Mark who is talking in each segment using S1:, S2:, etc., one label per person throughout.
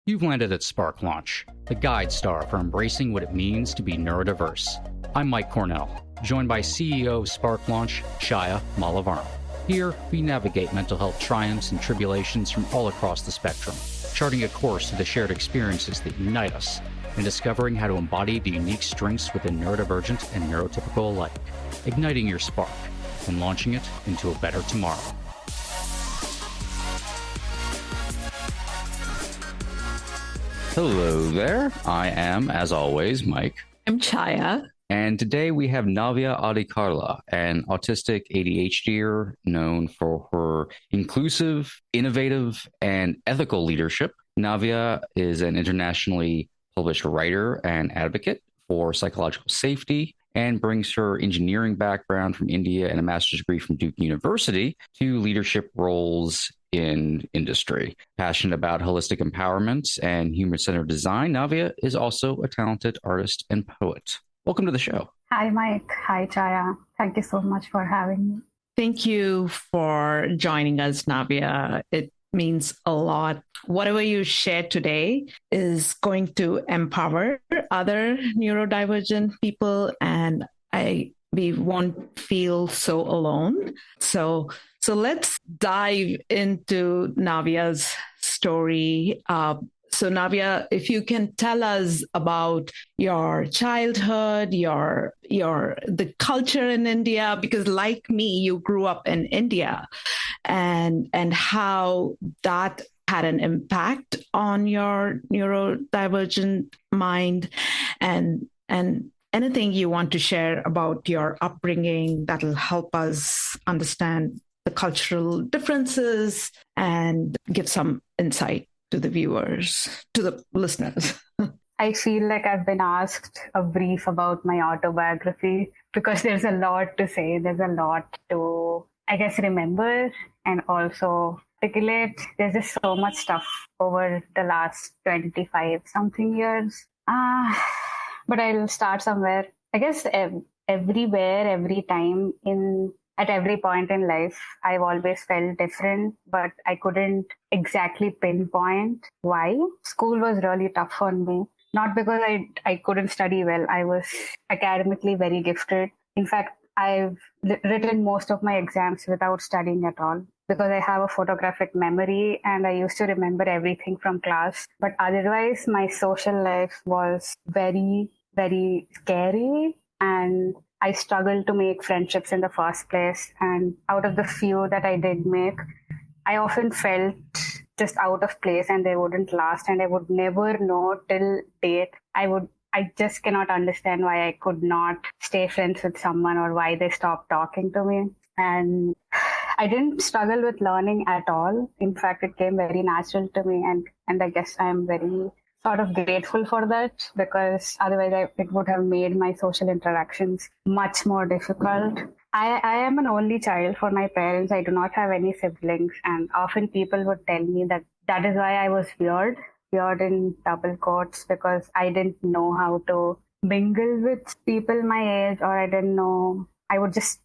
S1: You've landed at Spark Launch, the guide star for embracing what it means to be neurodiverse. I'm Mike Cornell, joined by CEO of Spark Launch, Chaya Malavarma. Here, we navigate mental health triumphs and tribulations from all across the spectrum, charting a course through the shared experiences that unite us, and discovering how to embody the unique strengths within neurodivergent and neurotypical alike, igniting your spark and launching it into a better tomorrow. Hello there. I am, as always, Mike.
S2: I'm Chaya.
S1: And today we have Navya Adhikarla, an autistic ADHDer known for her inclusive, innovative, and ethical leadership. Navya is an internationally published writer and advocate for psychological safety and brings her engineering background from India and a master's degree from Duke University to leadership roles in industry. Passionate about holistic empowerment and human-centered design, Navya is also a talented artist and poet. Welcome to the show.
S3: Hi, Mike. Hi, Chaya. Thank you so much for having me.
S2: Thank you for joining us, Navya. It means a lot. Whatever you share today is going to empower other neurodivergent people, and we won't feel so alone. So let's dive into Navya's story. So Navya, if you can tell us about your childhood, the culture in India, because like me, you grew up in India, and how that had an impact on your neurodivergent mind, and anything you want to share about your upbringing that'll help us understand the cultural differences and give some insight to the viewers, to the listeners.
S3: I feel like I've been asked a brief about my autobiography because there's a lot to say. There's a lot to, I guess, remember and also articulate. There's just so much stuff over the last 25 something years. But I'll start somewhere. I guess everywhere, every time at every point in life, I've always felt different, but I couldn't exactly pinpoint why. School was really tough for me. Not because I couldn't study well. I was academically very gifted. In fact, I've written most of my exams without studying at all because I have a photographic memory and I used to remember everything from class. But otherwise, my social life was very, very scary, and I struggled to make friendships in the first place. And out of the few that I did make, I often felt just out of place and they wouldn't last. And I would never know till date. I just cannot understand why I could not stay friends with someone or why they stopped talking to me. And I didn't struggle with learning at all. In fact, it came very natural to me. And I guess I'm very sort of grateful for that, because otherwise it would have made my social interactions much more difficult. I am an only child for my parents. I do not have any siblings, and often people would tell me that is why I was weird in double quotes, because I didn't know how to mingle with people my age, or I didn't know. I would just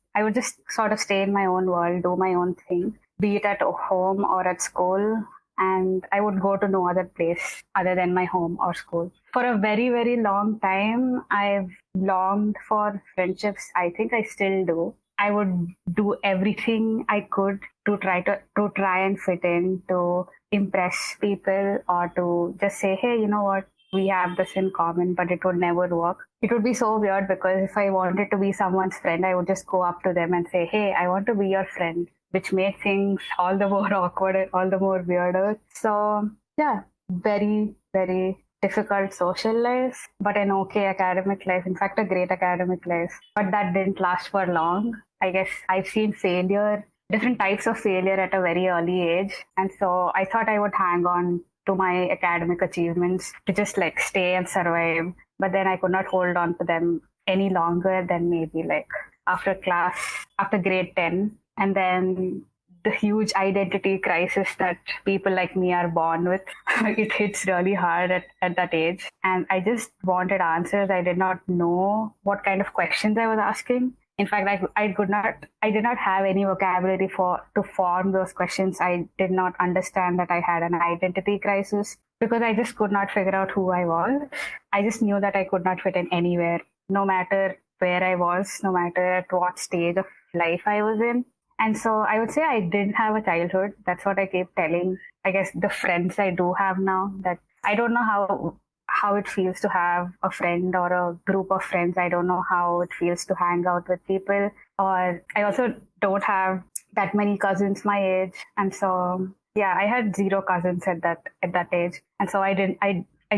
S3: sort of stay in my own world, do my own thing, be it at home or at school. And I would go to no other place other than my home or school. For a very, very long time, I've longed for friendships. I think I still do. I would do everything I could to try and fit in, to impress people, or to just say, hey, you know what? We have this in common, but it would never work. It would be so weird, because if I wanted to be someone's friend, I would just go up to them and say, hey, I want to be your friend, which made things all the more awkward and all the more weirder. So yeah, very, very difficult social life, but an okay academic life. In fact, a great academic life. But that didn't last for long. I guess I've seen failure, different types of failure at a very early age. And so I thought I would hang on to my academic achievements to just like stay and survive. But then I could not hold on to them any longer than maybe like after grade 10. And then the huge identity crisis that people like me are born with, it hits really hard at that age. And I just wanted answers. I did not know what kind of questions I was asking. In fact, I did not have any vocabulary to form those questions. I did not understand that I had an identity crisis because I just could not figure out who I was. I just knew that I could not fit in anywhere, no matter where I was, no matter at what stage of life I was in. And so I would say I didn't have a childhood. That's what I keep telling, I guess, the friends I do have now, that I don't know how it feels to have a friend or a group of friends. I don't know how it feels to hang out with people. Or I also don't have that many cousins my age. And so, yeah, I had zero cousins at that age. And so I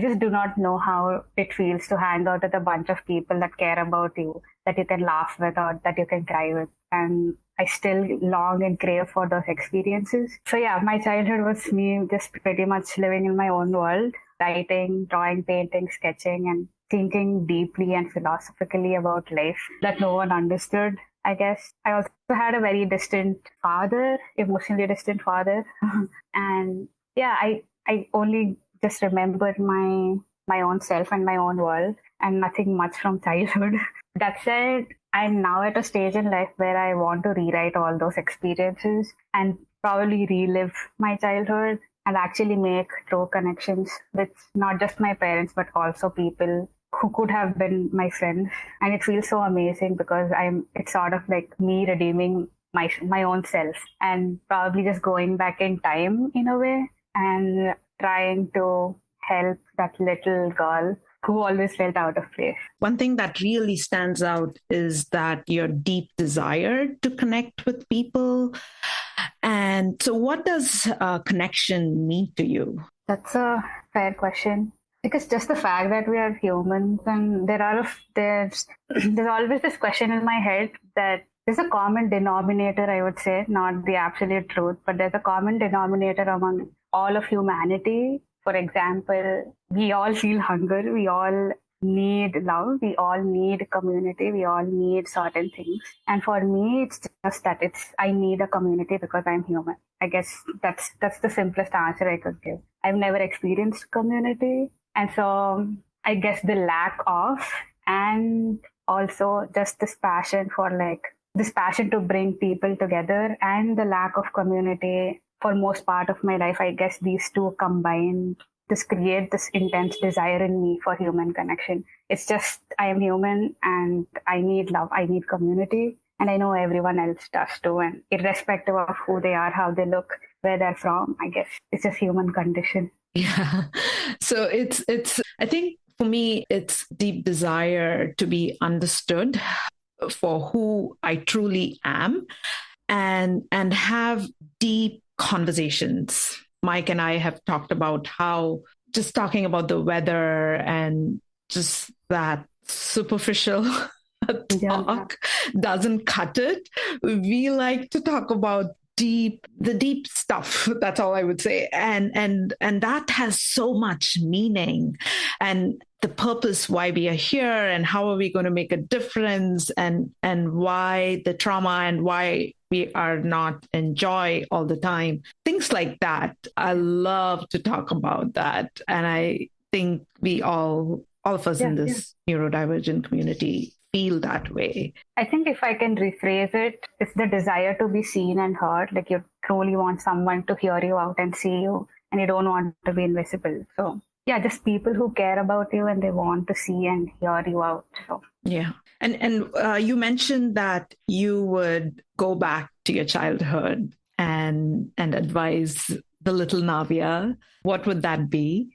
S3: just do not know how it feels to hang out with a bunch of people that care about you, that you can laugh with or that you can cry with. And I still long and crave for those experiences. So yeah, my childhood was me just pretty much living in my own world, writing, drawing, painting, sketching, and thinking deeply and philosophically about life that no one understood, I guess. I also had a very distant father, emotionally distant father. And yeah, I only just remembered my own self and my own world and nothing much from childhood. That said, I'm now at a stage in life where I want to rewrite all those experiences and probably relive my childhood and actually make true connections with not just my parents, but also people who could have been my friends. And it feels so amazing because it's sort of like me redeeming my own self and probably just going back in time in a way and trying to help that little girl who always felt out of place.
S2: One thing that really stands out is that your deep desire to connect with people. And so what does connection mean to you?
S3: That's a fair question. Because just the fact that we are humans and there's always this question in my head that there's a common denominator, I would say, not the absolute truth, but there's a common denominator among all of humanity. For example, we all feel hunger, we all need love, we all need community, we all need certain things. And for me, it's just that I need a community because I'm human. I guess that's the simplest answer I could give. I've never experienced community. And so I guess the lack of, and also just this passion to bring people together and the lack of community for most part of my life, I guess these two combined just create this intense desire in me for human connection. It's just, I am human and I need love, I need community. And I know everyone else does too. And irrespective of who they are, how they look, where they're from, I guess it's just human condition.
S2: Yeah. So I think for me, it's deep desire to be understood for who I truly am and have deep conversations. Mike and I have talked about how just talking about the weather and just that superficial talk doesn't cut it. We like to talk about the deep stuff. That's all I would say. And that has so much meaning, and the purpose why we are here and how are we going to make a difference, and why the trauma and why we are not in joy all the time. Things like that. I love to talk about that. And I think we all of us in this neurodivergent community feel that way.
S3: I think if I can rephrase it, it's the desire to be seen and heard. Like you truly want someone to hear you out and see you, and you don't want to be invisible. So yeah, just people who care about you and they want to see and hear you out. So
S2: yeah. And you mentioned that you would go back to your childhood and advise the little Navya. What would that be?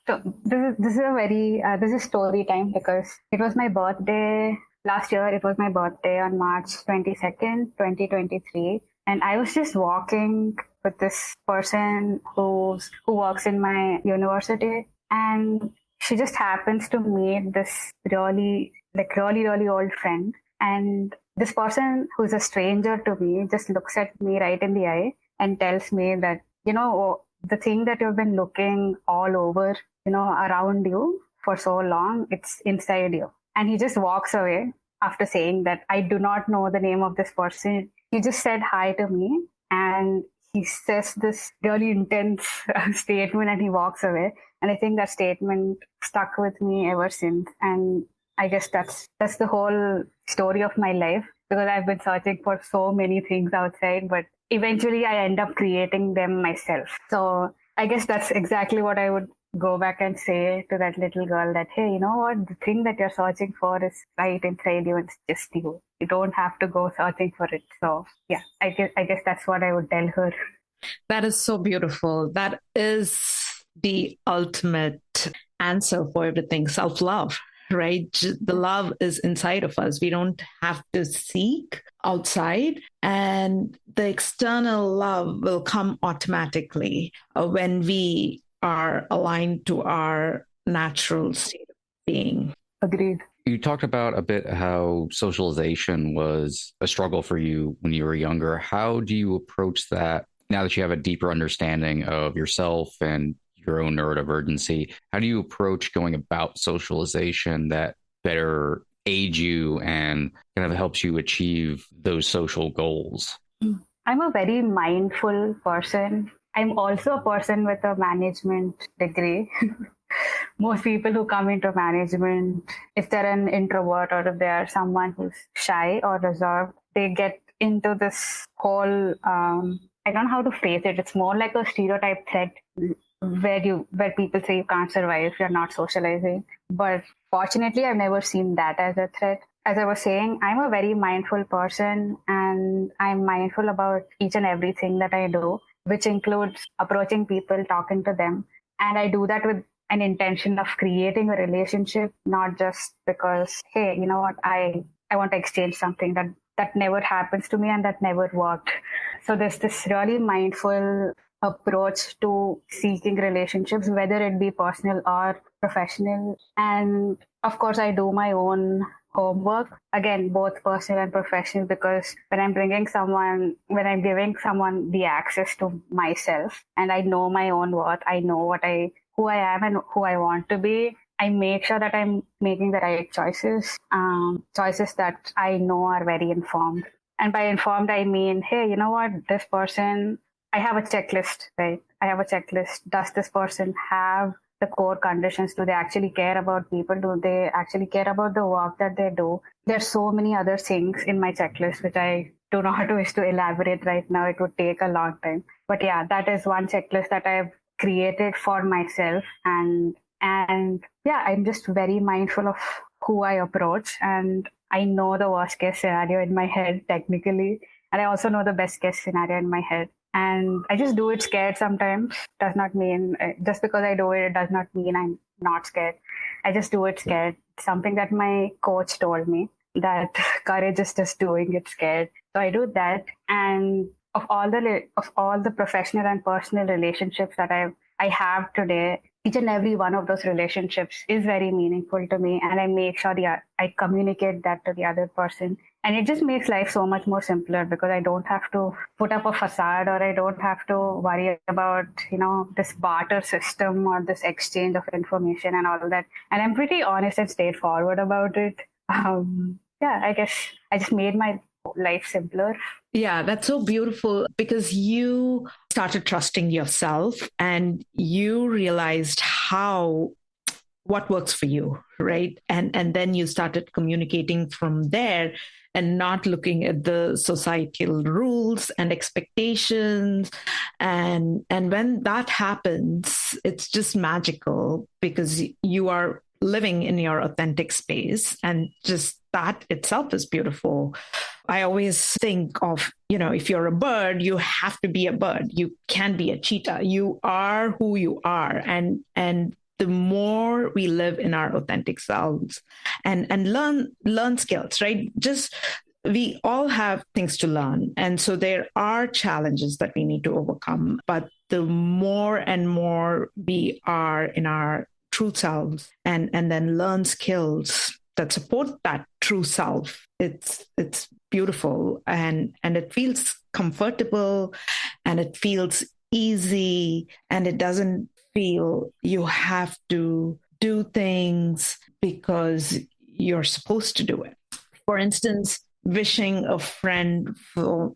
S3: So this is story time because it was my birthday last year. It was my birthday on March 22nd, 2023. And I was just walking with this person who works in my university. And she just happens to meet this really old friend. And this person who's a stranger to me just looks at me right in the eye and tells me that, the thing that you've been looking all over, around you for so long, it's inside you. And he just walks away after saying that. I do not know the name of this person. He just said hi to me and he says this really intense statement and he walks away. And I think that statement stuck with me ever since. And I guess that's the whole story of my life, because I've been searching for so many things outside, but eventually I end up creating them myself. So I guess that's exactly what I would go back and say to that little girl, that, hey, you know what? The thing that you're searching for is right inside you. It's just you. You don't have to go searching for it. So yeah, I guess that's what I would tell her.
S2: That is so beautiful. That is the ultimate answer for everything. Self-love, right? The love is inside of us. We don't have to seek outside, and the external love will come automatically when we are aligned to our natural state of being.
S3: Agreed.
S1: You talked about a bit how socialization was a struggle for you when you were younger. How do you approach that now that you have a deeper understanding of yourself and your own neurodivergency? How do you approach going about socialization that better aids you and kind of helps you achieve those social goals?
S3: I'm a very mindful person. I'm also a person with a management degree. Most people who come into management, if they're an introvert or if they're someone who's shy or reserved, they get into this whole, I don't know how to phrase it. It's more like a stereotype threat where people say you can't survive if you're not socializing. But fortunately, I've never seen that as a threat. As I was saying, I'm a very mindful person, and I'm mindful about each and everything that I do, which includes approaching people, talking to them. And I do that with an intention of creating a relationship, not just because, hey, you know what, I want to exchange something. That never happens to me, and that never worked. So there's this really mindful approach to seeking relationships, whether it be personal or professional. And of course, I do my own homework, again, both personal and professional, because when I'm giving someone the access to myself, and I know my own worth, I know who I am and who I want to be, I make sure that I'm making the right choices, choices that I know are very informed. And by informed, I mean, hey, you know what, this person, I have a checklist, right? I have a checklist. Does this person have the core conditions? Do they actually care about people? Do they actually care about the work that they do? There's so many other things in my checklist, which I do not wish to elaborate right now. It would take a long time. But yeah, that is one checklist that I've created for myself. And yeah, I'm just very mindful of who I approach. And I know the worst case scenario in my head, technically. And I also know the best case scenario in my head. And I just do it scared sometimes. Does not mean, just because I do it, it does not mean I'm not scared. I just do it scared. It's something that my coach told me, that courage is just doing it scared. So I do that. And of all the professional and personal relationships that I have today, each and every one of those relationships is very meaningful to me, and I make sure I communicate that to the other person. And it just makes life so much more simpler, because I don't have to put up a facade, or I don't have to worry about, this barter system or this exchange of information and all of that. And I'm pretty honest and straightforward about it. Yeah, I guess I just made my life simpler.
S2: Yeah, that's so beautiful, because you started trusting yourself and you realized what works for you, right? And then you started communicating from there and not looking at the societal rules and expectations. And when that happens, it's just magical, because you are living in your authentic space, and just that itself is beautiful. I always think of, if you're a bird, you have to be a bird. You can't be a cheetah. You are who you are. And the more we live in our authentic selves and learn skills, right? Just, we all have things to learn. And so there are challenges that we need to overcome. But the more and more we are in our true selves and then learn skills that support that true self, it's beautiful, and it feels comfortable, and it feels easy, and it doesn't feel you have to do things because you're supposed to do it. For instance, wishing a friend for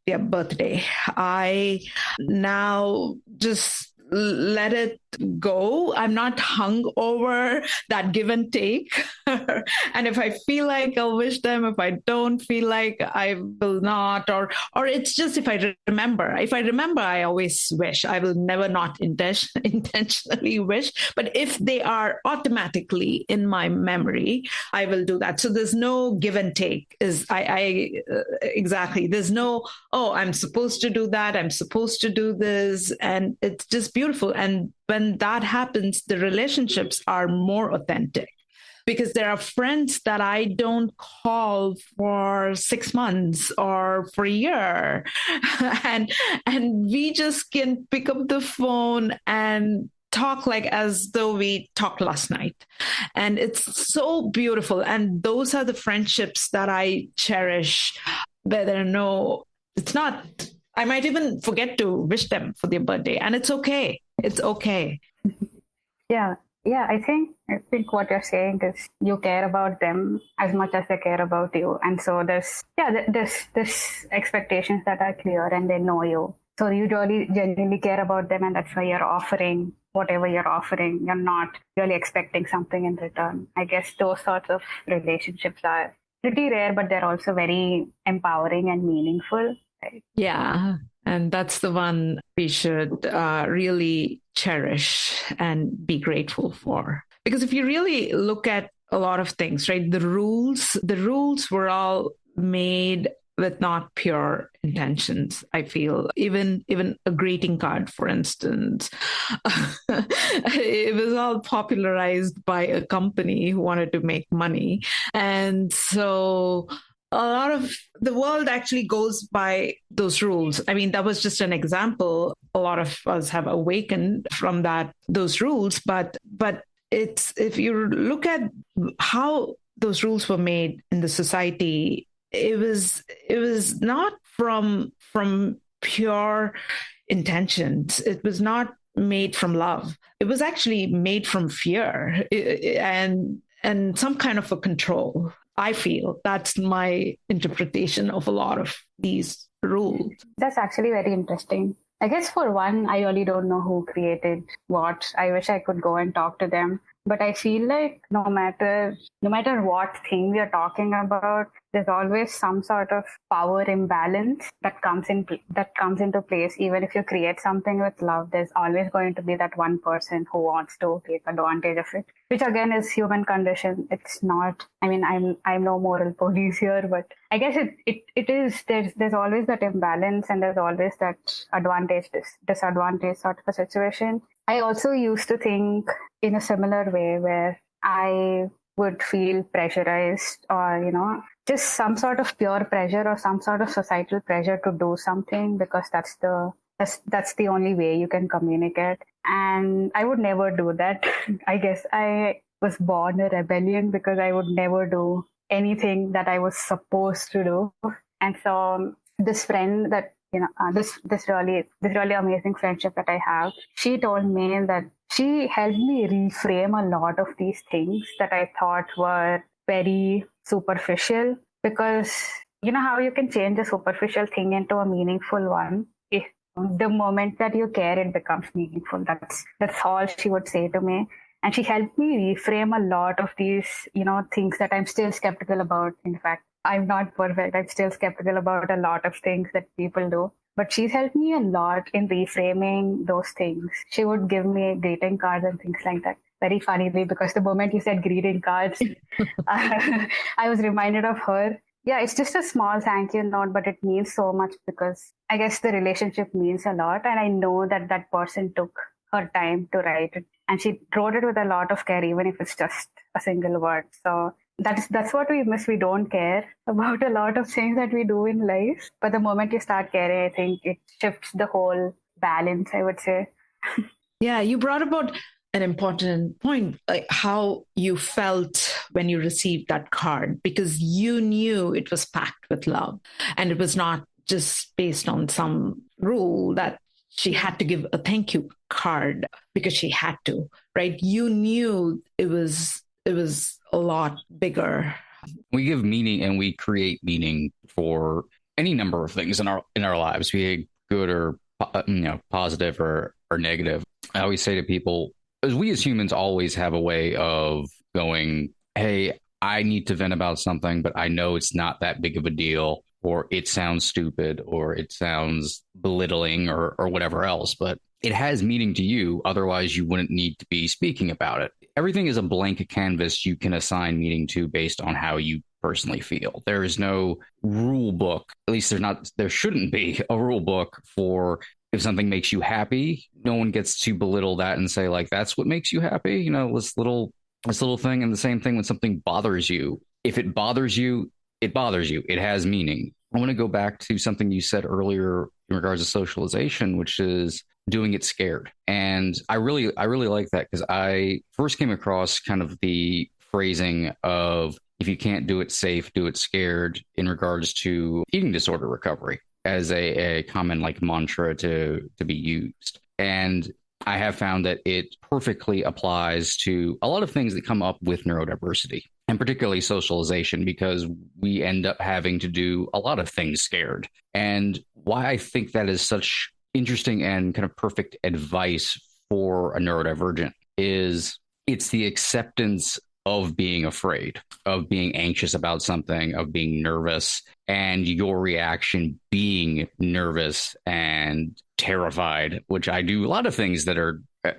S2: their birthday, I now just let it go. I'm not hung over that give and take. And if I feel like I'll wish them, if I don't feel like I will not, or it's just if I remember. If I remember, I always wish. I will never not intentionally wish. But if they are automatically in my memory, I will do that. So there's no give and take. Exactly. There's no, oh, I'm supposed to do that. I'm supposed to do this. And it's just beautiful. And when that happens, the relationships are more authentic because there are friends that I don't call for 6 months or for a year. and we just can pick up the phone and talk like as though we talked last night. And it's so beautiful. And those are the friendships that I cherish. It's not, I might even forget to wish them for their birthday, and it's okay. It's okay.
S3: Yeah. I think what you're saying is you care about them as much as they care about you. And so there's expectations that are clear and they know you. So you really genuinely care about them, and that's why you're offering whatever you're offering. You're not really expecting something in return. I guess those sorts of relationships are pretty rare, but they're also very empowering and meaningful. Right?
S2: Yeah. And that's the one we should really cherish and be grateful for. Because if you really look at a lot of things, right, the rules were all made with not pure intentions. I feel even a greeting card, for instance, it was all popularized by a company who wanted to make money. And so a lot of the world actually goes by those rules. I mean, that was just an example. A lot of us have awakened from those rules, but it's, if you look at how those rules were made in the society, it was not from pure intentions. It was not made from love. It was actually made from fear and some kind of a control. I feel that's my interpretation of a lot of these rules.
S3: That's actually very interesting. I guess for one, I really don't know who created what. I wish I could go and talk to them. But I feel like no matter what thing we are talking about, there's always some sort of power imbalance that comes into place. Even if you create something with love, there's always going to be that one person who wants to take advantage of it, which again is human condition. It's not, I mean, I'm no moral police here, but I guess it is, there's always that imbalance, and there's always that advantage, disadvantage sort of a situation. I also used to think in a similar way where I would feel pressurized, or, just some sort of pure pressure or some sort of societal pressure to do something, because that's the only way you can communicate. And I would never do that. I guess I was born a rebellion because I would never do anything that I was supposed to do. And so this friend that, this really amazing friendship that I have, she told me that she helped me reframe a lot of these things that I thought were very superficial, because you know how you can change a superficial thing into a meaningful one. If the moment that you care, it becomes meaningful. That's all she would say to me. And she helped me reframe a lot of these, things that I'm still skeptical about. In fact, I'm not perfect. I'm still skeptical about a lot of things that people do. But she's helped me a lot in reframing those things. She would give me greeting cards and things like that. Very funnily, because the moment you said greeting cards, I was reminded of her. Yeah, it's just a small thank you note, but it means so much, because I guess the relationship means a lot. And I know that that person took her time to write it. And she wrote it with a lot of care, even if it's just a single word. So that's what we miss. We don't care about a lot of things that we do in life. But the moment you start caring, I think it shifts the whole balance, I would say.
S2: Yeah, you brought about an important point, like how you felt when you received that card, because you knew it was packed with love, and it was not just based on some rule that she had to give a thank you card because she had to, right? You knew it was a lot bigger.
S1: We give meaning and we create meaning for any number of things in our lives, be it good or positive or are negative. I always say to people, as we as humans always have a way of going, hey, I need to vent about something, but I know it's not that big of a deal, or it sounds stupid, or it sounds belittling, or whatever else. But it has meaning to you. Otherwise, you wouldn't need to be speaking about it. Everything is a blank canvas you can assign meaning to based on how you personally feel. There is no rule book, at least there shouldn't be a rule book for if something makes you happy. No one gets to belittle that and say, like, that's what makes you happy. This little thing. And the same thing when something bothers you. If it bothers you, it bothers you. It has meaning. I want to go back to something you said earlier in regards to socialization, which is doing it scared. And I really like that, because I first came across kind of the phrasing of, if you can't do it safe, do it scared, in regards to eating disorder recovery, as a common like mantra to be used. And I have found that it perfectly applies to a lot of things that come up with neurodiversity, and particularly socialization, because we end up having to do a lot of things scared. And why I think that is such interesting and kind of perfect advice for a neurodivergent is it's the acceptance of being afraid, of being anxious about something, of being nervous, and your reaction being nervous and terrified, which I do a lot of things that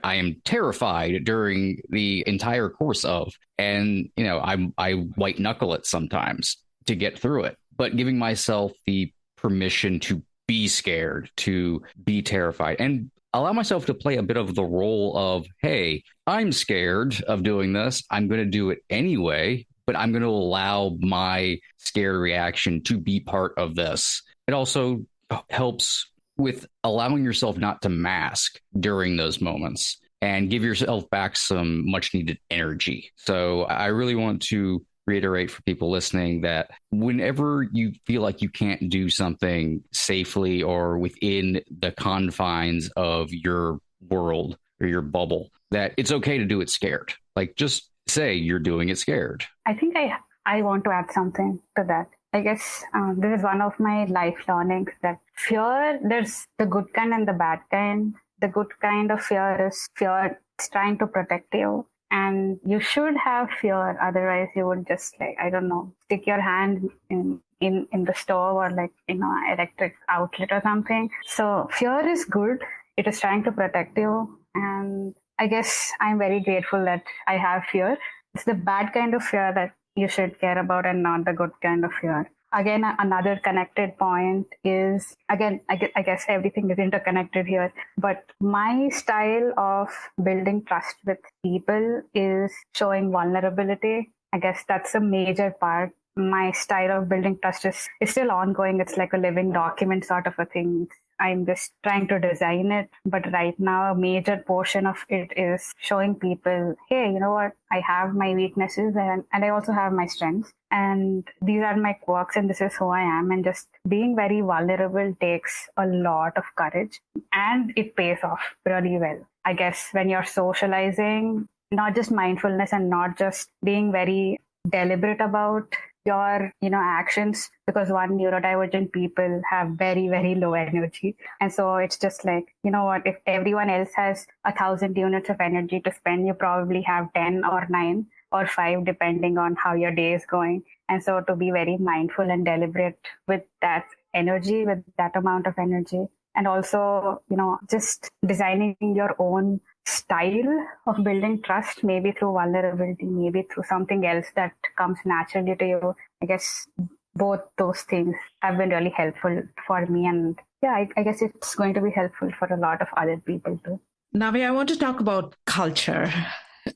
S1: I am terrified during the entire course of. And, I white knuckle it sometimes to get through it, but giving myself the permission to be scared, to be terrified, and allow myself to play a bit of the role of, hey, I'm scared of doing this. I'm going to do it anyway, but I'm going to allow my scared reaction to be part of this. It also helps with allowing yourself not to mask during those moments and give yourself back some much needed energy. So I really want to reiterate for people listening that whenever you feel like you can't do something safely or within the confines of your world or your bubble, that it's okay to do it scared. Like, just say you're doing it scared.
S3: I think I want to add something to that. I guess this is one of my life learnings, that fear, there's the good kind and the bad kind. The good kind of fear is fear, it's trying to protect you. And you should have fear, otherwise you would just, like, I don't know, stick your hand in the stove or like electric outlet or something. So fear is good. It is trying to protect you. And I guess I'm very grateful that I have fear. It's the bad kind of fear that you should care about, and not the good kind of fear. Again, another connected point is, again, I guess everything is interconnected here, but my style of building trust with people is showing vulnerability. I guess that's a major part. My style of building trust is still ongoing. It's like a living document sort of a thing. I'm just trying to design it. But right now, a major portion of it is showing people, hey, you know what? I have my weaknesses and I also have my strengths. And these are my quirks and this is who I am. And just being very vulnerable takes a lot of courage, and it pays off really well. I guess when you're socializing, not just mindfulness and not just being very deliberate about your actions, because neurodivergent people have very, very low energy, and so it's just like, what, if everyone else has 1,000 units of energy to spend, you probably have 10 or 9 or 5 depending on how your day is going. And so to be very mindful and deliberate with that energy, with that amount of energy, and also just designing your own style of building trust, maybe through vulnerability, maybe through something else that comes naturally to you. I guess both those things have been really helpful for me. And yeah, I guess it's going to be helpful for a lot of other people too.
S2: Navya, I want to talk about culture,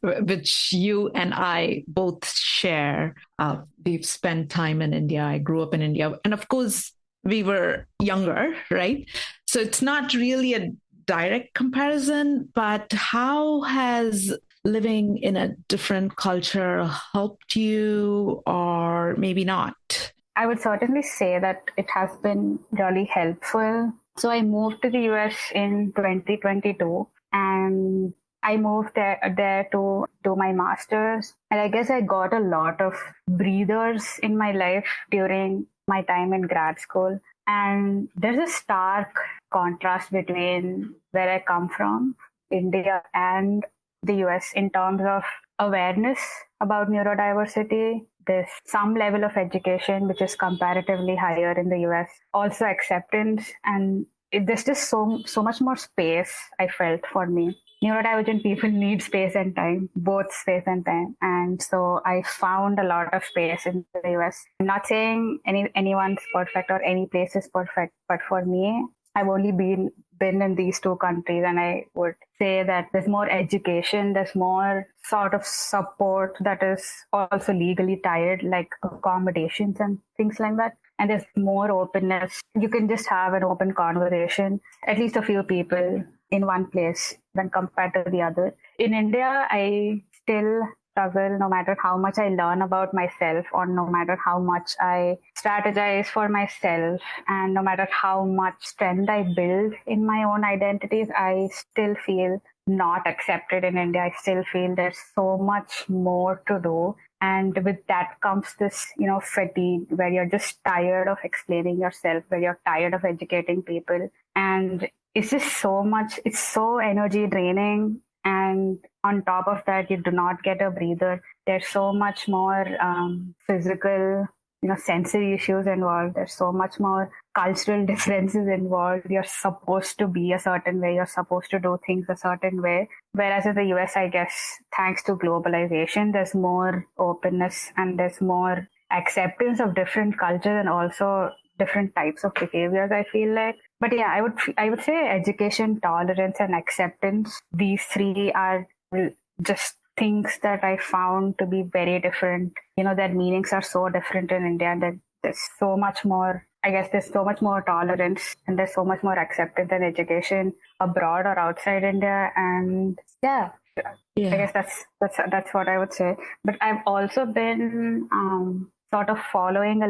S2: which you and I both share. We've spent time in India. I grew up in India. And of course, we were younger, right? So it's not really a direct comparison, but how has living in a different culture helped you, or maybe not?
S3: I would certainly say that it has been really helpful. So I moved to the US in 2022, and I moved there to do my master's. And I guess I got a lot of breathers in my life during my time in grad school. And there's a stark contrast between where I come from, India, and the US in terms of awareness about neurodiversity. There's some level of education which is comparatively higher in the US. Also acceptance, and there's just so much more space, I felt, for me. Neurodivergent people need space and time, both space and time. And so I found a lot of space in the US. I'm not saying anyone's perfect or any place is perfect, but for me, I've only been in these two countries, and I would say that there's more education, there's more sort of support that is also legally tied, like accommodations and things like that. And there's more openness. You can just have an open conversation, at least a few people in one place than compared to the other. In India, I still struggle no matter how much I learn about myself, or no matter how much I strategize for myself, and no matter how much strength I build in my own identities, I still feel not accepted in India. I still feel there's so much more to do. And with that comes this, fatigue, where you're just tired of explaining yourself, where you're tired of educating people. And it's just so much, it's so energy draining. And on top of that, you do not get a breather. There's so much more physical, sensory issues involved. There's so much more cultural differences involved. You're supposed to be a certain way. You're supposed to do things a certain way. Whereas in the US, I guess, thanks to globalization, there's more openness and there's more acceptance of different cultures and also different types of behaviors, I feel like. But yeah, I would say education, tolerance, and acceptance. These three are just things that I found to be very different. Their meanings are so different in India, and that there's so much more. I guess there's so much more tolerance and there's so much more acceptance and education abroad or outside India. And yeah. I guess that's what I would say. But I've also been sort of following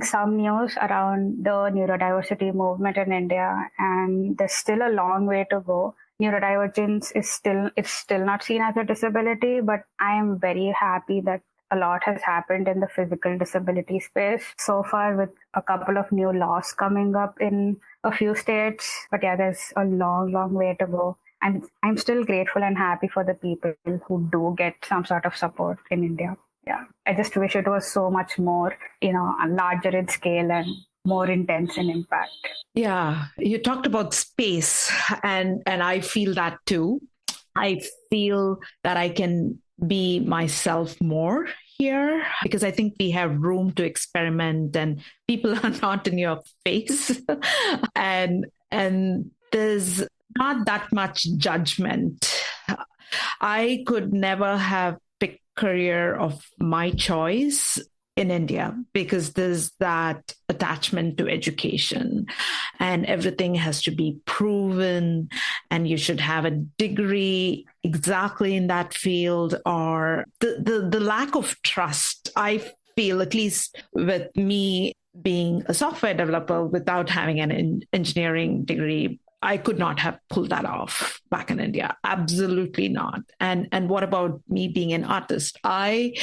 S3: some news around the neurodiversity movement in India, and there's still a long way to go. Neurodivergence is still not seen as a disability, but I am very happy that a lot has happened in the physical disability space so far, with a couple of new laws coming up in a few states. But yeah, there's a long, long way to go. I'm still grateful and happy for the people who do get some sort of support in India. Yeah, I just wish it was so much more, larger in scale and more intense in impact.
S2: Yeah, you talked about space, and I feel that too. I feel that I can be myself more here, because I think we have room to experiment and people are not in your face. and there's not that much judgment. I could never have picked career of my choice in India, because there's that attachment to education and everything has to be proven, and you should have a degree exactly in that field, or the lack of trust. I feel, at least with me being a software developer without having an engineering degree, I could not have pulled that off back in India. Absolutely not. And what about me being an artist? I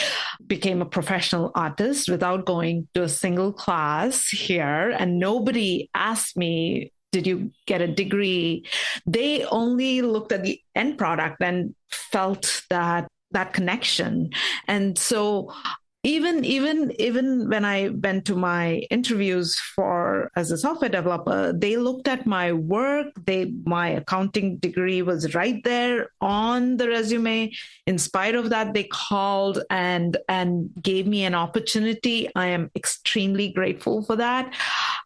S2: became a professional artist without going to a single class here, and nobody asked me, did you get a degree? They only looked at the end product and felt that connection. And so even when I went to my interviews as a software developer, they looked at my work. My accounting degree was right there on the resume. In spite of that, they called and gave me an opportunity. I am extremely grateful for that.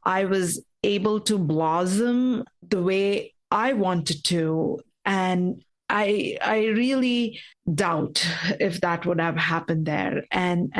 S2: I was able to blossom the way I wanted to, and I really doubt if that would have happened there. And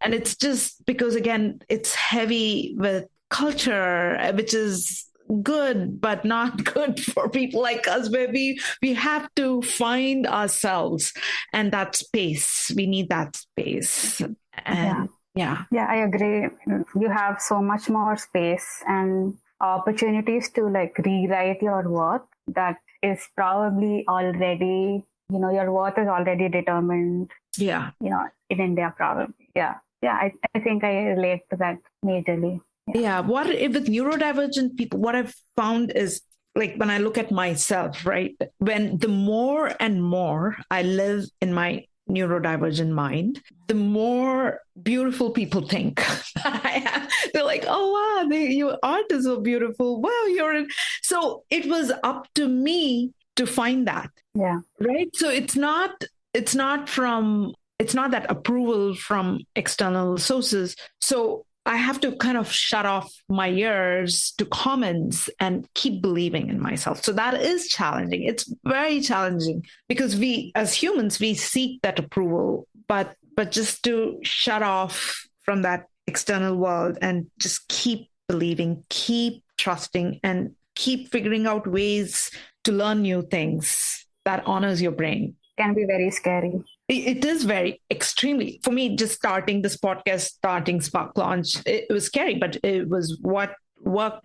S2: it's just because, again, it's heavy with culture, which is good, but not good for people like us, where we have to find ourselves and that space. We need that space. And yeah,
S3: I agree. You have so much more space and opportunities to rewrite your worth that is probably already, your worth is already determined.
S2: Yeah.
S3: In India, probably. Yeah. I think I relate to that majorly.
S2: Yeah. What if with neurodivergent people, what I've found is like when I look at myself, right? When the more and more I live in my neurodivergent mind, the more beautiful people think that I am. They're like, oh, wow, your art is so beautiful. Wow, you're in. So it was up to me to find that.
S3: Yeah.
S2: Right. So it's not from, it's not that approval from external sources. So I have to kind of shut off my ears to comments and keep believing in myself. So that is challenging. It's very challenging because we, as humans, we seek that approval, but just to shut off from that external world and just keep believing, keep trusting, and keep figuring out ways to learn new things that honors your brain.
S3: Can be very scary.
S2: It is very extremely, for me, just starting this podcast, starting Spark Launch, it was scary, but it was what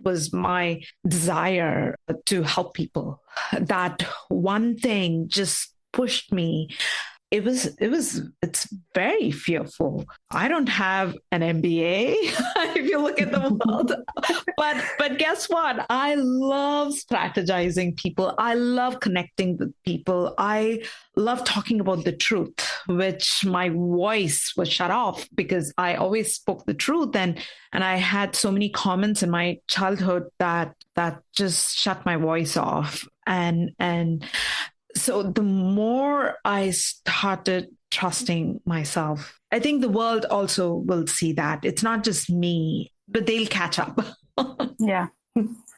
S2: was my desire to help people. That one thing just pushed me. It's very fearful. I don't have an MBA if you look at the world. But guess what? I love strategizing people. I love connecting with people. I love talking about the truth, which my voice was shut off because I always spoke the truth. And I had so many comments in my childhood that just shut my voice off. And so the more I started trusting myself, I think the world also will see that. It's not just me, but they'll catch up.
S3: Yeah.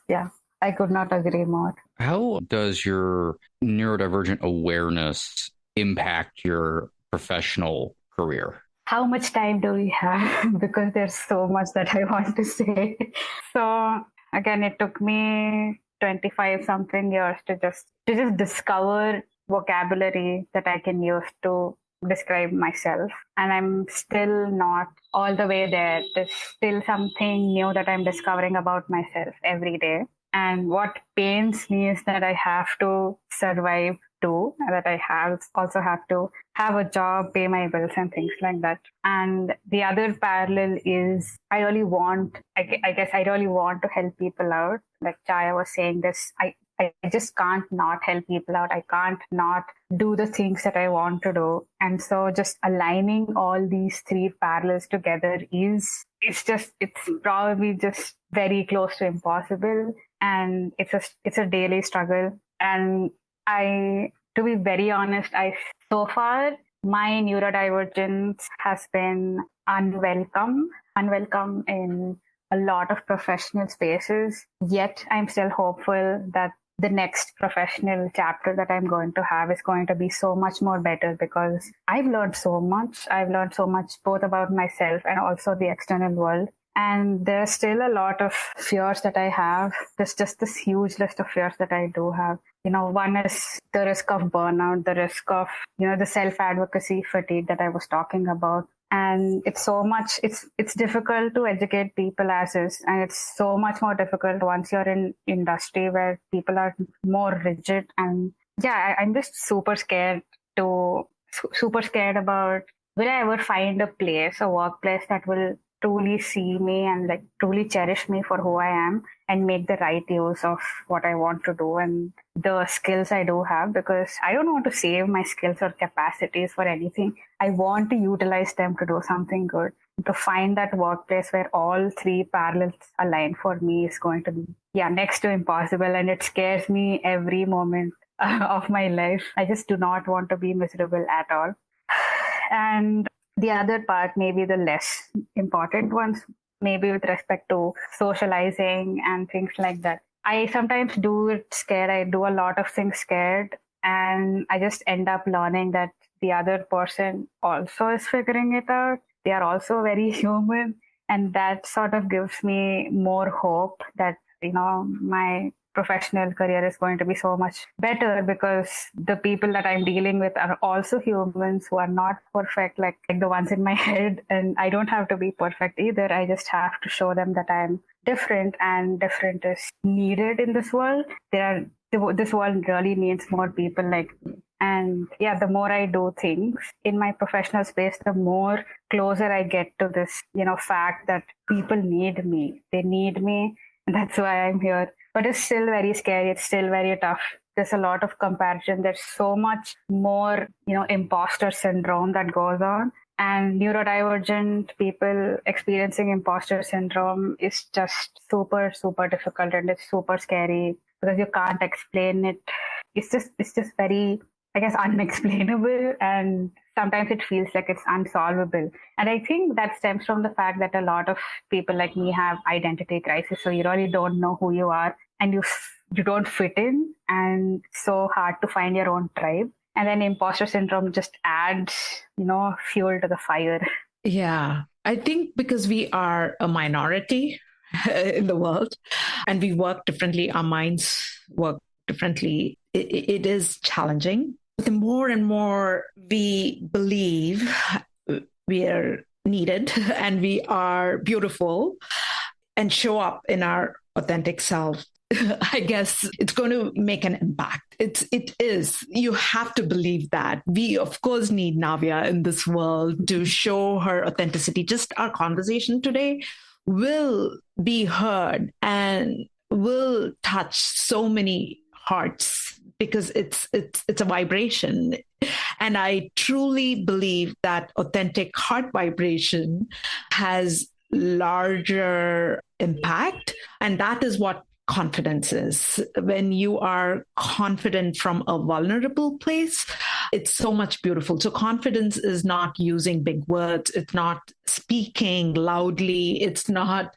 S3: Yeah. I could not agree more.
S1: How does your neurodivergent awareness impact your professional career?
S3: How much time do we have? Because there's so much that I want to say. So again, it took me 25 something years to just discover vocabulary that I can use to describe myself. And I'm still not all the way there. There's still something new that I'm discovering about myself every day. And what pains me is that I have to survive too, that I also have to have a job, pay my bills and things like that. And the other parallel is I really want to help people out. Like Chaya was saying this, I just can't not help people out. I can't not do the things that I want to do. And so just aligning all these three parallels together it's probably just very close to impossible. And it's a daily struggle. And to be very honest, so far my neurodivergence has been unwelcome in a lot of professional spaces. Yet I'm still hopeful that the next professional chapter that I'm going to have is going to be so much more better, because I've learned so much. I've learned so much both about myself and also the external world. And there's still a lot of fears that I have. There's just this huge list of fears that I do have. One is the risk of burnout, the risk of, the self-advocacy fatigue that I was talking about. And it's so much, it's difficult to educate people as is. And it's so much more difficult once you're in industry where people are more rigid. And yeah, I'm just super scared about, will I ever find a workplace that will truly see me and like truly cherish me for who I am and make the right use of what I want to do and the skills I do have, because I don't want to save my skills or capacities for anything. I want to utilize them to do something good. To find that workplace where all three parallels align for me is going to be, next to impossible. And it scares me every moment of my life. I just do not want to be miserable at all. And the other part, maybe the less important ones, maybe with respect to socializing and things like that. I sometimes do it scared. I do a lot of things scared. And I just end up learning that the other person also is figuring it out. They are also very human. And that sort of gives me more hope that, my professional career is going to be so much better, because the people that I'm dealing with are also humans who are not perfect, like the ones in my head. And I don't have to be perfect either. I just have to show them that I'm different, and different is needed in this world. This world really needs more people like me. And yeah, the more I do things in my professional space, the more closer I get to this, fact that people need me. They need me. And that's why I'm here. But it's still very scary. It's still very tough. There's a lot of comparison. There's so much more, imposter syndrome that goes on. And neurodivergent people experiencing imposter syndrome is just super, super difficult, and it's super scary because you can't explain it. It's just very, I guess, unexplainable, and sometimes it feels like it's unsolvable. And I think that stems from the fact that a lot of people like me have identity crisis. So you really don't know who you are, and you don't fit in, and it's so hard to find your own tribe. And then imposter syndrome just adds, fuel to the fire.
S2: Yeah, I think because we are a minority in the world and we work differently, our minds work differently, it is challenging. The more and more we believe we are needed and we are beautiful and show up in our authentic self, I guess it's going to make an impact. It is. You have to believe that. We, of course, need Navya in this world to show her authenticity. Just our conversation today will be heard and will touch so many hearts because it's a vibration. And I truly believe that authentic heart vibration has larger impact. And that is what confidence is. When you are confident from a vulnerable place, it's so much beautiful. So confidence is not using big words. It's not speaking loudly. It's not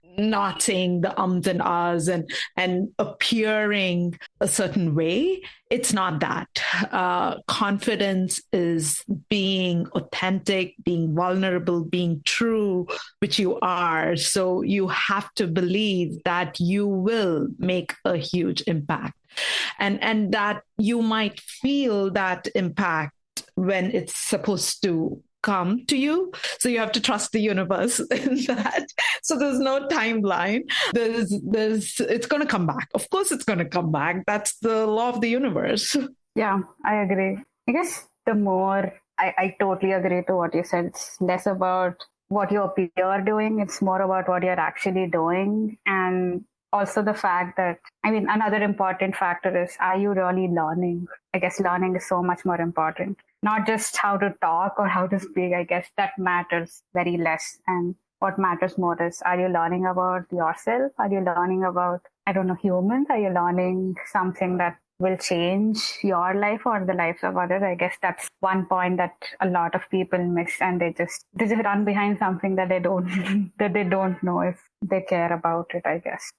S2: saying the ums and ahs and appearing a certain way. It's not that. Confidence is being authentic, being vulnerable, being true, which you are. So you have to believe that you will make a huge impact, and that you might feel that impact when it's supposed to come to you. So you have to trust the universe in that. So there's no timeline. There's it's going to come back. Of course it's going to come back. That's the law of the universe.
S3: Yeah, I agree. I guess the more I totally agree to what you said. It's less about what you appear doing. It's more about what you're actually doing. And also the fact that, another important factor is, are you really learning? I guess learning is so much more important. Not just how to talk or how to speak. I guess that matters very less. And what matters more is, are you learning about yourself? Are you learning about, humans? Are you learning something that will change your life or the lives of others? I guess that's one point that a lot of people miss, and they just run behind something that they don't that they don't know if they care about it. I guess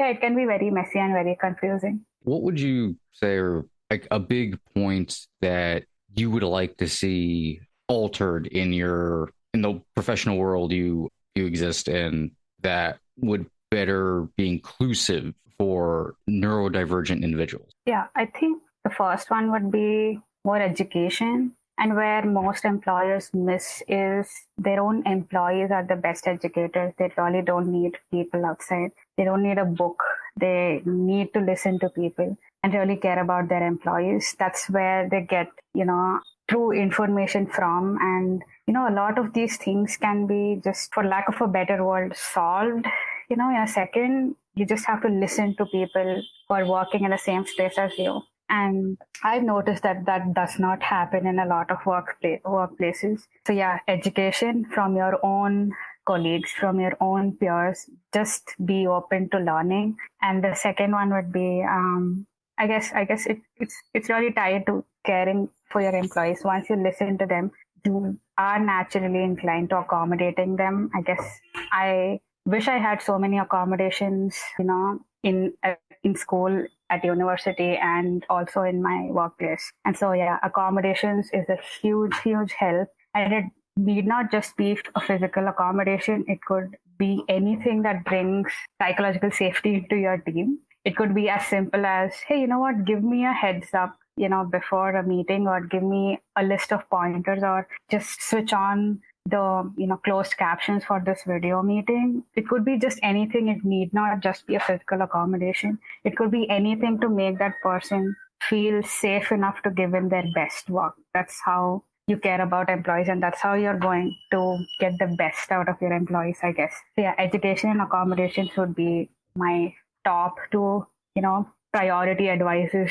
S3: it can be very messy and very confusing.
S1: What would you say are like a big point that you would like to see altered in the professional world you exist in, that would better be inclusive for neurodivergent individuals?
S3: Yeah, I think the first one would be more education. And where most employers miss is their own employees are the best educators. They really don't need people outside. They don't need a book. They need to listen to people and really care about their employees. That's where they get, true information from. And, a lot of these things can be, just for lack of a better word, solved, in a second. You just have to listen to people who are working in the same space as you. And I've noticed that does not happen in a lot of workplaces. So yeah, education from your own colleagues, from your own peers, just be open to learning. And the second one would be, I guess it's really tied to caring for your employees. Once you listen to them, you are naturally inclined to accommodating them. I guess I wish I had so many accommodations, in school, at university, and also in my workplace. And so, yeah, accommodations is a huge, huge help. And it need not just be a physical accommodation. It could be anything that brings psychological safety into your team. It could be as simple as, hey, you know what, give me a heads up, before a meeting, or give me a list of pointers, or just switch on the closed captions for this video meeting. It could be just anything. It need not just be a physical accommodation. It could be anything to make that person feel safe enough to give in their best work. That's how you care about employees, and that's how you're going to get the best out of your employees, I guess. So yeah, education and accommodations would be my top two, priority advices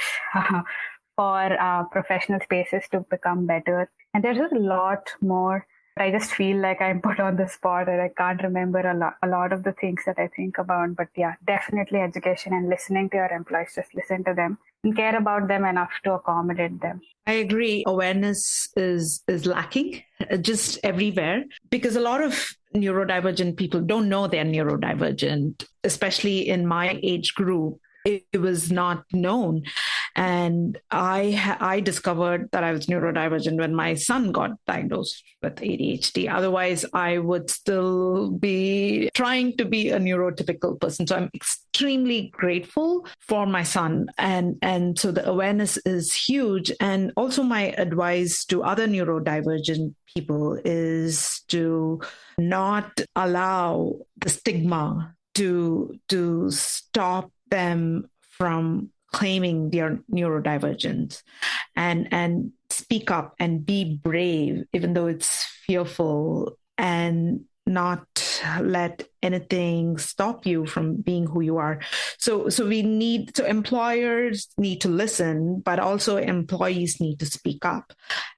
S3: for professional spaces to become better. And there's a lot more. I just feel like I'm put on the spot and I can't remember a lot of the things that I think about. But yeah, definitely education and listening to your employees. Just listen to them and care about them enough to accommodate them.
S2: I agree. Awareness is lacking just everywhere, because a lot of neurodivergent people don't know they're neurodivergent, especially in my age group. It was not known. And I discovered that I was neurodivergent when my son got diagnosed with ADHD. Otherwise, I would still be trying to be a neurotypical person. So I'm extremely grateful for my son. And so the awareness is huge. And also my advice to other neurodivergent people is to not allow the stigma to stop them from claiming their neurodivergence and speak up and be brave, even though it's fearful, and not let anything stop you from being who you are. So employers need to listen, but also employees need to speak up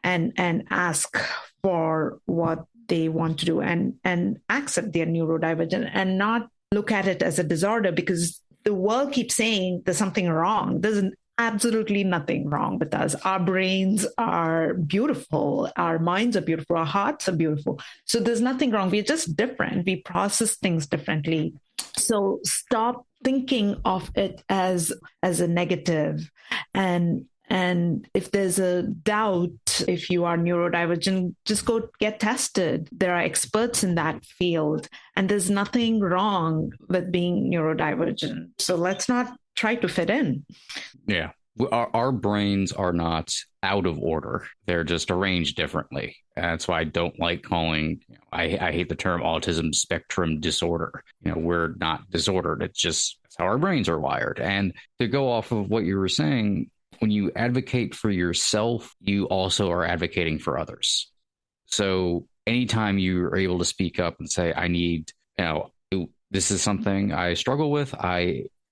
S2: and ask for what they want to do and accept their neurodivergent and not look at it as a disorder, because the world keeps saying there's something wrong. There's absolutely nothing wrong with us. Our brains are beautiful. Our minds are beautiful. Our hearts are beautiful. So there's nothing wrong. We're just different. We process things differently. So stop thinking of it as a negative. And if there's a doubt, if you are neurodivergent, just go get tested. There are experts in that field, and there's nothing wrong with being neurodivergent. So let's not try to fit in.
S1: Yeah. Our brains are not out of order. They're just arranged differently. That's why I don't like calling, I hate the term autism spectrum disorder. We're not disordered. It's just that's how our brains are wired. And to go off of what you were saying, when you advocate for yourself, you also are advocating for others. So anytime you are able to speak up and say, I need, this is something I struggle with,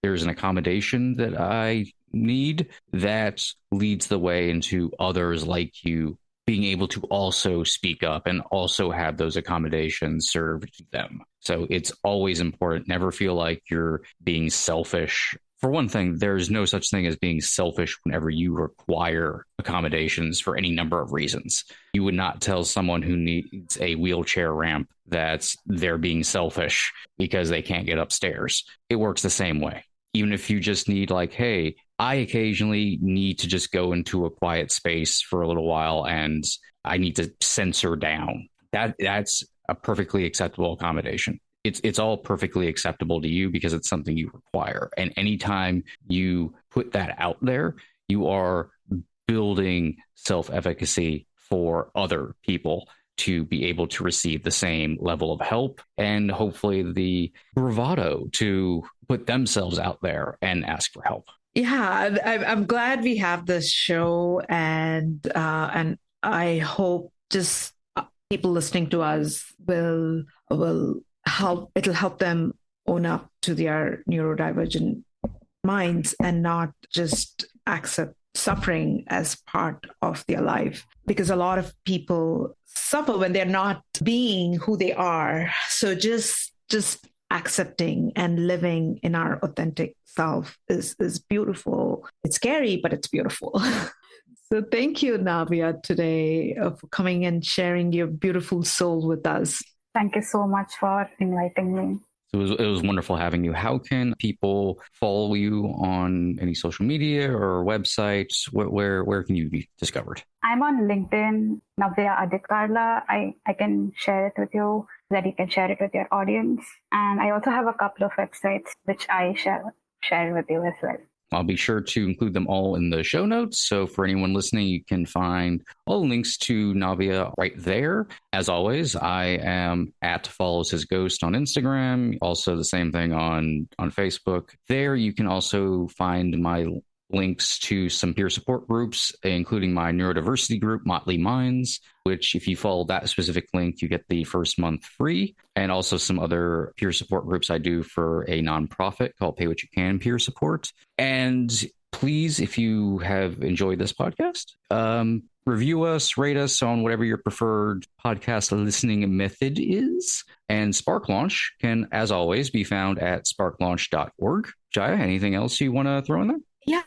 S1: there's an accommodation that I need, that leads the way into others like you being able to also speak up and also have those accommodations served to them. So it's always important. Never feel like you're being selfish. For one thing, there's no such thing as being selfish whenever you require accommodations for any number of reasons. You would not tell someone who needs a wheelchair ramp that they're being selfish because they can't get upstairs. It works the same way. Even if you just need hey, I occasionally need to just go into a quiet space for a little while and I need to censor down. That's a perfectly acceptable accommodation. It's all perfectly acceptable to you because it's something you require. And anytime you put that out there, you are building self-efficacy for other people to be able to receive the same level of help and hopefully the bravado to put themselves out there and ask for help.
S2: Yeah, I'm glad we have this show, and I hope just people listening to us will help. It'll help them own up to their neurodivergent minds and not just accept suffering as part of their life, because a lot of people suffer when they're not being who they are. So just accepting and living in our authentic self is beautiful. It's scary, but it's beautiful. So thank you, Navya, today for coming and sharing your beautiful soul with us.
S3: Thank you so much for inviting me.
S1: It was wonderful having you. How can people follow you on any social media or websites? Where can you be discovered?
S3: I'm on LinkedIn, Navya Adhikarla. I can share it with you, that you can share it with your audience. And I also have a couple of websites which I share with you as well.
S1: I'll be sure to include them all in the show notes. So for anyone listening, you can find all links to Navya right there. As always, I am at Follows His Ghost on Instagram. Also the same thing on Facebook. There you can also find my links to some peer support groups, including my neurodiversity group, Motley Minds, which if you follow that specific link, you get the first month free, and also some other peer support groups I do for a nonprofit called Pay What You Can Peer Support. And please, if you have enjoyed this podcast, review us, rate us on whatever your preferred podcast listening method is. And Spark Launch can, as always, be found at sparklaunch.org. Jaya, anything else you want to throw in there?
S2: Yeah,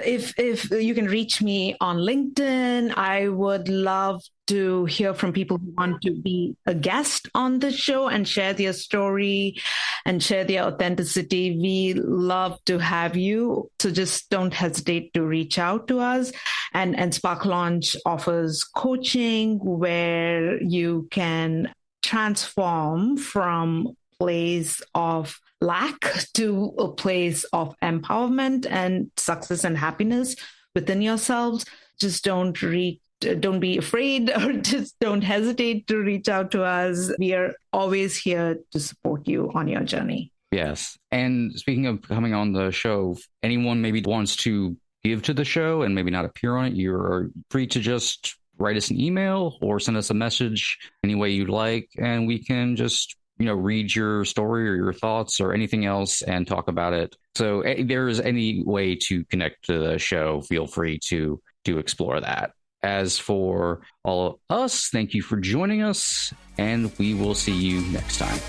S2: if you can reach me on LinkedIn, I would love to hear from people who want to be a guest on the show and share their story and share their authenticity. We love to have you. So just don't hesitate to reach out to us. And Spark Launch offers coaching where you can transform from place of lack to a place of empowerment and success and happiness within yourselves. Just don't be afraid, or just don't hesitate to reach out to us. We are always here to support you on your journey.
S1: Yes. And speaking of coming on the show, anyone maybe wants to give to the show and maybe not appear on it, you're free to just write us an email or send us a message any way you'd like, and we can just read your story or your thoughts or anything else and talk about it. So if there is any way to connect to the show, feel free to explore that. As for all of us, thank you for joining us, and we will see you next time.